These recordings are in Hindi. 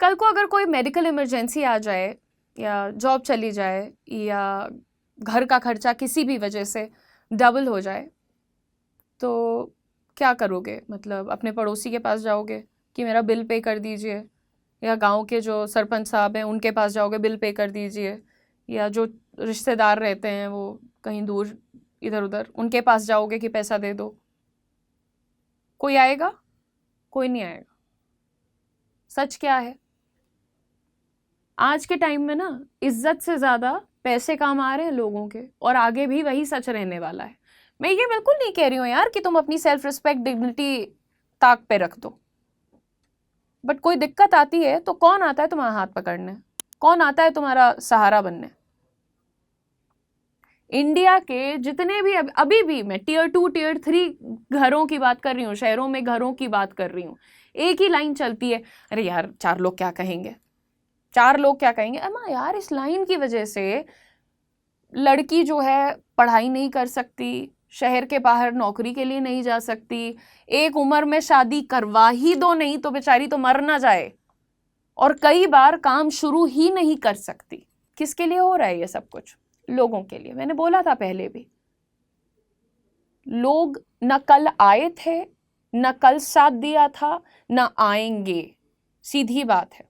कल को अगर कोई मेडिकल इमरजेंसी आ जाए या जॉब चली जाए या घर का खर्चा किसी भी वजह से डबल हो जाए तो क्या करोगे? मतलब अपने पड़ोसी के पास जाओगे कि मेरा बिल पे कर दीजिए, या गांव के जो सरपंच साहब हैं उनके पास जाओगे बिल पे कर दीजिए, या जो रिश्तेदार रहते हैं वो कहीं दूर इधर उधर उनके पास जाओगे कि पैसा दे दो? कोई आएगा? कोई नहीं आएगा। सच क्या है? आज के टाइम में ना इज्जत से ज्यादा पैसे काम आ रहे हैं लोगों के, और आगे भी वही सच रहने वाला है। मैं ये बिल्कुल नहीं कह रही हूँ यार कि तुम अपनी सेल्फ रिस्पेक्ट डिग्निटी ताक पे रख दो, बट कोई दिक्कत आती है तो कौन आता है तुम्हारा हाथ पकड़ने? कौन आता है तुम्हारा सहारा बनने? इंडिया के जितने भी अभी भी मैं टियर 2 टियर 3 घरों की बात कर रही हूँ, शहरों में घरों की बात कर रही हूँ, एक ही लाइन चलती है, अरे यार 4 लोग क्या कहेंगे, 4 लोग क्या कहेंगे। अम्मा यार इस लाइन की वजह से लड़की जो है पढ़ाई नहीं कर सकती, शहर के बाहर नौकरी के लिए नहीं जा सकती, एक उम्र में शादी करवा ही दो, नहीं तो बेचारी तो मर ना जाए, और कई बार काम शुरू ही नहीं कर सकती। किसके लिए हो रहा है ये सब कुछ? लोगों के लिए। मैंने बोला था पहले भी, लोग न कल आए थे, न कल साथ दिया था, न आएंगे। सीधी बात है।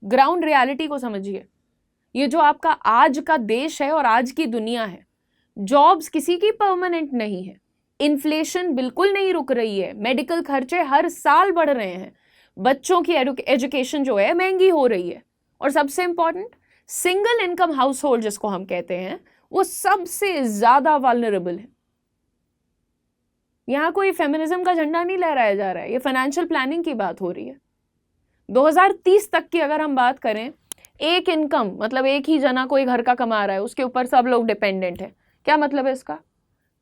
ग्राउंड रियलिटी को समझिए। ये जो आपका आज का देश है और आज की दुनिया है, जॉब्स किसी की परमानेंट नहीं है, इन्फ्लेशन बिल्कुल नहीं रुक रही है, मेडिकल खर्चे हर साल बढ़ रहे हैं, बच्चों की एजुकेशन जो है महंगी हो रही है, और सबसे important single income house hold जिसको हम कहते हैं वो सबसे ज्यादा वल्नरेबल है। यहां कोई फेमिनिज्म का झंडा नहीं लहराया जा रहा है, ये फाइनेंशियल प्लानिंग की बात हो रही है। 2030 तक की अगर हम बात करें, एक इनकम मतलब एक ही जना कोई घर का कमा रहा है, उसके ऊपर सब लोग डिपेंडेंट है। क्या मतलब है इसका?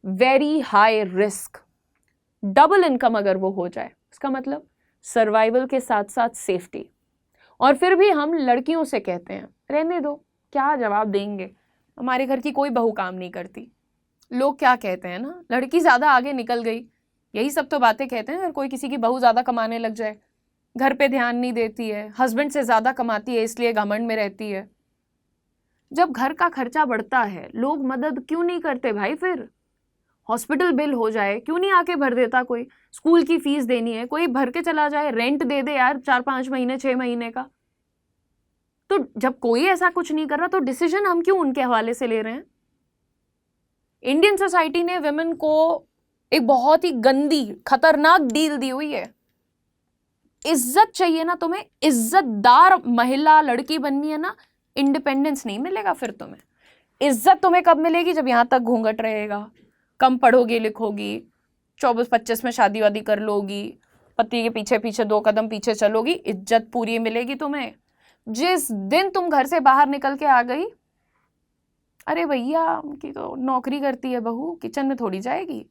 Very high risk. Double income अगर वो हो जाए, इसका मतलब सर्वाइवल के साथ साथ सेफ्टी। और फिर भी हम लड़कियों से कहते हैं रहने दो, क्या जवाब देंगे, हमारे घर की कोई बहू काम नहीं करती। लोग क्या कहते हैं ना, लड़की ज्यादा आगे निकल गई, यही सब तो बातें कहते हैं। अगर कोई किसी की बहू ज्यादा कमाने लग जाए, घर पे ध्यान नहीं देती है, हस्बैंड से ज्यादा कमाती है इसलिए घमंड में रहती है। जब घर का खर्चा बढ़ता है लोग मदद क्यों नहीं करते भाई? फिर हॉस्पिटल बिल हो जाए क्यों नहीं आके भर देता कोई? स्कूल की फीस देनी है कोई भर के चला जाए, रेंट दे दे यार 4-5 महीने 6 महीने का। तो जब कोई ऐसा कुछ नहीं कर रहा तो डिसीजन हम क्यों उनके हवाले से ले रहे हैं? इंडियन सोसाइटी ने विमेन को एक बहुत ही गंदी खतरनाक डील दी हुई है। इज्जत चाहिए ना तुम्हें, इज्जतदार महिला लड़की बननी है ना, इंडिपेंडेंस नहीं मिलेगा फिर तुम्हें। इज्जत तुम्हें कब मिलेगी? जब यहां तक घूंघट रहेगा, कम पढ़ोगी लिखोगी, 24-25 में शादी वादी कर लोगी, पति के पीछे पीछे 2 कदम पीछे चलोगी, इज्जत पूरी मिलेगी तुम्हें। जिस दिन तुम घर से बाहर निकल के आ गई, अरे भैया उनकी तो नौकरी करती है बहू, किचन में थोड़ी जाएगी।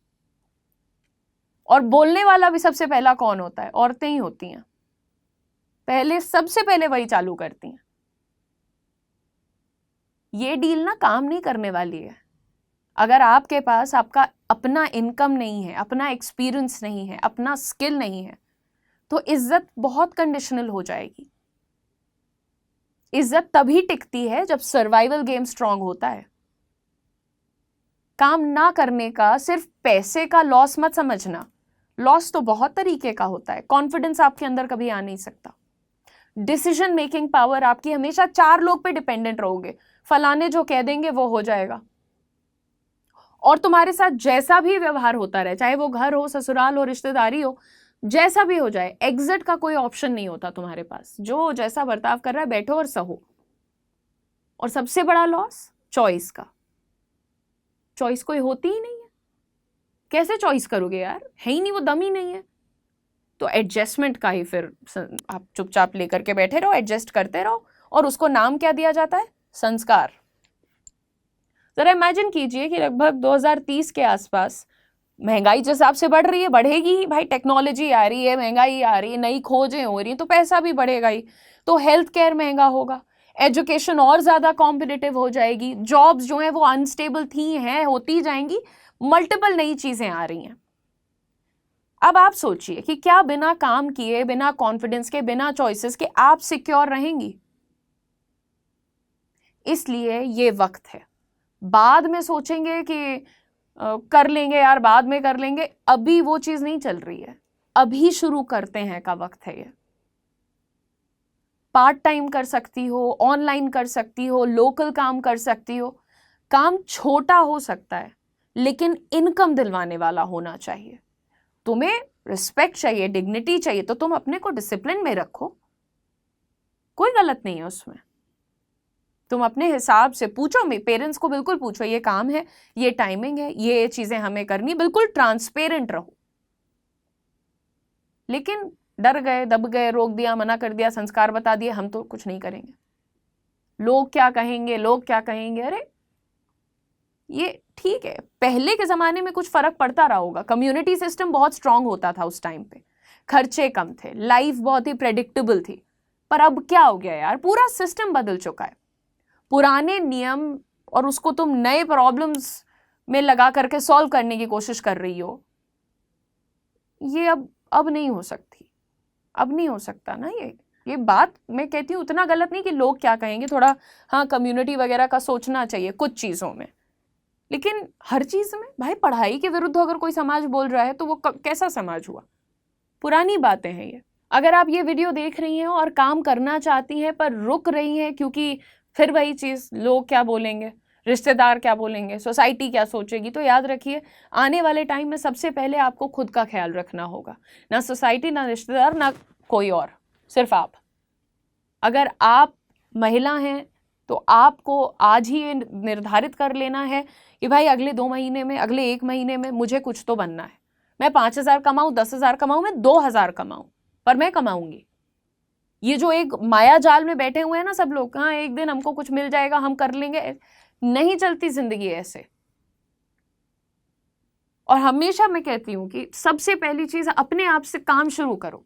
और बोलने वाला भी सबसे पहला कौन होता है? औरतें ही होती हैं। पहले सबसे पहले वही चालू करती हैं। ये डील ना काम नहीं करने वाली है। अगर आपके पास आपका अपना इनकम नहीं है, अपना एक्सपीरियंस नहीं है, अपना स्किल नहीं है, तो इज्जत बहुत कंडीशनल हो जाएगी। इज्जत तभी टिकती है जब सर्वाइवल गेम स्ट्रांग होता है। काम ना करने का सिर्फ पैसे का लॉस मत समझना, लॉस तो बहुत तरीके का होता है। कॉन्फिडेंस आपके अंदर कभी आ नहीं सकता। डिसीजन मेकिंग पावर आपकी हमेशा 4 लोग पे डिपेंडेंट रहोगे, फलाने जो कह देंगे वो हो जाएगा। और तुम्हारे साथ जैसा भी व्यवहार होता रहे, चाहे वो घर हो, ससुराल हो, रिश्तेदारी हो, जैसा भी हो जाए, एग्जिट का कोई ऑप्शन नहीं होता तुम्हारे पास। जो जैसा बर्ताव कर रहा है बैठो और सहो। और सबसे बड़ा लॉस चॉइस का। चॉइस कोई होती ही नहीं है। कैसे चॉइस करोगे यार? है ही नहीं, वो दम ही नहीं है। तो एडजस्टमेंट का ही फिर आप चुपचाप लेकर के बैठे रहो, एडजस्ट करते रहो, और उसको नाम क्या दिया जाता है? संस्कार। जरा इमेजिन कीजिए कि लगभग 2030 के आसपास महंगाई जिस हिसाब से बढ़ रही है, बढ़ेगी ही भाई। टेक्नोलॉजी आ रही है, महंगाई आ रही है, नई खोजें हो रही हैं, तो पैसा भी बढ़ेगा ही। तो हेल्थ केयर महंगा होगा, एजुकेशन और ज्यादा कॉम्पिटिटिव हो जाएगी, जॉब्स जो है वो अनस्टेबल थी हैं, होती जाएंगी, मल्टीपल नई चीजें आ रही हैं। अब आप सोचिए कि क्या बिना काम किए, बिना कॉन्फिडेंस के, बिना चॉइसेस के आप सिक्योर रहेंगी? इसलिए ये वक्त है। बाद में सोचेंगे कि कर लेंगे यार, बाद में कर लेंगे, अभी वो चीज नहीं चल रही है, अभी शुरू करते हैं का वक्त है ये। पार्ट टाइम कर सकती हो, ऑनलाइन कर सकती हो, लोकल काम कर सकती हो। काम छोटा हो सकता है लेकिन इनकम दिलवाने वाला होना चाहिए। तुम्हें रिस्पेक्ट चाहिए, डिग्निटी चाहिए, तो तुम अपने को डिसिप्लिन में रखो, कोई गलत नहीं है उसमें। तुम अपने हिसाब से पूछो, पेरेंट्स को बिल्कुल पूछो, ये काम है, ये टाइमिंग है, ये चीजें हमें करनी, बिल्कुल ट्रांसपेरेंट रहो। लेकिन डर गए, दब गए, रोक दिया, मना कर दिया, संस्कार बता दिए, हम तो कुछ नहीं करेंगे, लोग क्या कहेंगे, लोग क्या कहेंगे। अरे ये ठीक है, पहले के जमाने में कुछ फर्क पड़ता रहा होगा, कम्युनिटी सिस्टम बहुत स्ट्रांग होता था उस टाइम पे, खर्चे कम थे, लाइफ बहुत ही प्रेडिक्टेबल थी। पर अब क्या हो गया यार, पूरा सिस्टम बदल चुका है। पुराने नियम और उसको तुम नए प्रॉब्लम्स में लगा करके सॉल्व करने की कोशिश कर रही हो, ये अब नहीं हो सकती, अब नहीं हो सकता ना। ये बात मैं कहती हूँ उतना गलत नहीं कि लोग क्या कहेंगे, थोड़ा हाँ कम्युनिटी वगैरह का सोचना चाहिए कुछ चीज़ों में, लेकिन हर चीज़ में भाई पढ़ाई के विरुद्ध अगर कोई समाज बोल रहा है तो वो कैसा समाज हुआ? पुरानी बातें हैं ये। अगर आप ये वीडियो देख रही हैं और काम करना चाहती हैं पर रुक रही हैं क्योंकि फिर वही चीज़, लोग क्या बोलेंगे, रिश्तेदार क्या बोलेंगे, सोसाइटी क्या सोचेगी, तो याद रखिए आने वाले टाइम में सबसे पहले आपको खुद का ख्याल रखना होगा, ना सोसाइटी, ना रिश्तेदार, ना कोई और, सिर्फ आप। अगर आप महिला हैं तो आपको आज ही ये निर्धारित कर लेना है कि भाई अगले 2 महीने में, अगले 1 महीने में मुझे कुछ तो बनना है। मैं 5,000 कमाऊं, 10,000 कमाऊं, मैं 2,000 कमाऊं, पर मैं कमाऊंगी। ये जो एक माया जाल में बैठे हुए हैं ना सब लोग, हाँ एक दिन हमको कुछ मिल जाएगा, हम कर लेंगे, नहीं चलती जिंदगी ऐसे। और हमेशा मैं कहती हूं कि सबसे पहली चीज अपने आप से काम शुरू करो,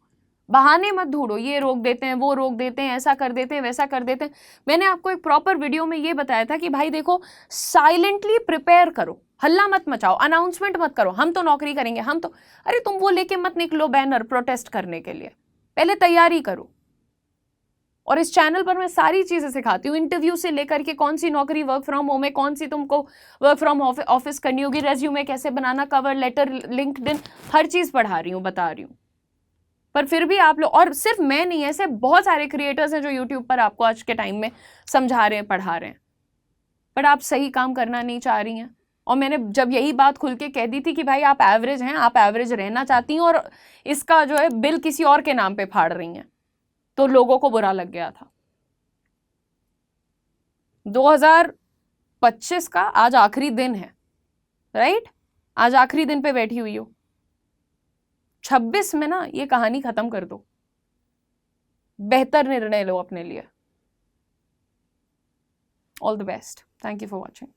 बहाने मत ढूंढो, ये रोक देते हैं, वो रोक देते हैं, ऐसा कर देते हैं, वैसा कर देते हैं। मैंने आपको एक प्रॉपर वीडियो में ये बताया था कि भाई देखो, साइलेंटली प्रिपेयर करो, हल्ला मत मचाओ, अनाउंसमेंट मत करो, हम तो नौकरी करेंगे, हम तो, अरे तुम वो लेके मत निकलो बैनर प्रोटेस्ट करने के लिए, पहले तैयारी करो। और इस चैनल पर मैं सारी चीजें सिखाती हूँ, इंटरव्यू से लेकर के कौन सी नौकरी वर्क फ्रॉम होम है, कौन सी तुमको वर्क फ्रॉम ऑफिस करनी होगी, रेज्यूमे कैसे बनाना, कवर लेटर, लिंक्डइन, हर चीज पढ़ा रही हूँ, बता रही हूँ। पर फिर भी आप लोग, और सिर्फ मैं नहीं, ऐसे बहुत सारे क्रिएटर्स हैं जो यूट्यूब पर आपको आज के टाइम में समझा रहे हैं, पढ़ा रहे हैं, बट आप सही काम करना नहीं चाह रही हैं। और मैंने जब यही बात खुल के कह दी थी कि भाई आप एवरेज हैं, आप एवरेज रहना चाहती हैं और इसका जो है बिल किसी और के नाम पे फाड़ रही हैं, तो लोगों को बुरा लग गया था। 2025 का आज आखिरी दिन है, राइट? आज आखिरी दिन पे बैठी हुई हो, 26 में ना ये कहानी खत्म कर दो, बेहतर निर्णय लो अपने लिए। All the best, thank you for watching.